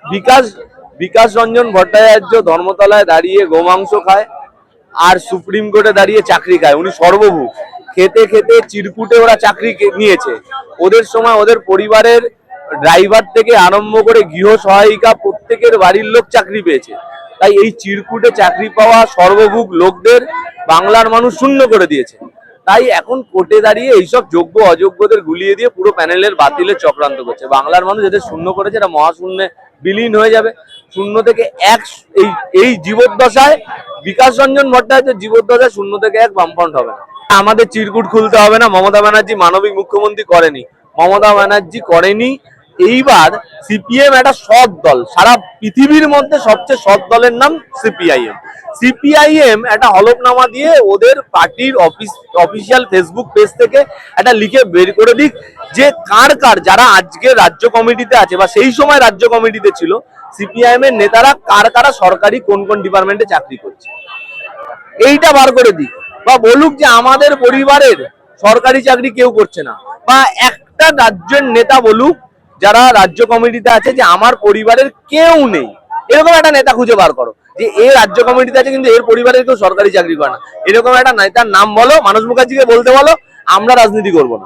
বিকাশ বিকাশ রঞ্জন ভট্টাচার্য ধর্মতলায় দাঁড়িয়ে গোমাংস খায় আর সুপ্রিম কোর্টে দাঁড়িয়ে চাকরি খায়। উনি সর্বভূক। খেতে খেতে চিরকুটে ওরা চাকরি নিয়েছে। ওদের সময় ওদের পরিবারের ড্রাইভার থেকে আরম্ভ করে গৃহ সহায়িকা প্রত্যেকের বাড়ির লোক চাকরি পেয়েছে। তাই এই চিরকুটে চাকরি পাওয়া সর্বভূক লোকদের বাংলার মানুষ শূন্য করে দিয়েছে। তাই এখন কোর্টে দাঁড়িয়ে এইসব যোগ্য অযোগ্যদের গুলিয়ে দিয়ে পুরো প্যানেলের বাতিলের চক্রান্ত করছে। বাংলার মানুষ এদের শূন্য করেছে, এটা মহাশূন্যে বিলীন হয়ে যাবে। শূন্য থেকে এক, এই এই জীবদ্দশায় বিকাশ রঞ্জন ভট্টাচার্যের জীবদ্দশায় শূন্য থেকে এক বামফ্রন্ট হবে না। আমাদের চিরকুট খুলতে হবে না। মমতা ব্যানার্জি মানবিক মুখ্যমন্ত্রী করেনি, মমতা ব্যানার্জি করেনি। এইবার সিপিএম একটা সৎ দল, সারা পৃথিবীর মধ্যে সবচেয়ে সৎ দলের নাম সিপিআইএম। সিপিআইএম একটা হলফনামা দিয়ে ওদের পার্টির অফিসিয়াল ফেসবুক পেজ থেকে একটা লিখে বের করে দিক যে কার কার, যারা আজকে রাজ্য কমিটিতে আছে বা সেই সময় রাজ্য কমিটিতে ছিল, সিপিআইএম এর নেতারা কার কারা সরকারি কোন কোন ডিপার্টমেন্টে চাকরি করছে, এইটা বার করে দিক। বা বলুক যে আমাদের পরিবারের সরকারি চাকরি কেউ করছে না, বা একটা রাজ্যের নেতা বলুক যারা রাজ্য কমিটিতে আছে যে আমার পরিবারের কেউ নেই, এরকম একটা নেতা খুঁজে বার করো যে এ রাজ্য কমিটিতে আছে কিন্তু এর পরিবারের কেউ সরকারি চাকরি করে না। এরকম একটা নেতার নাম বলো, মানস মুখার্জিকে বলতে বলো, আমরা রাজনীতি করবো না।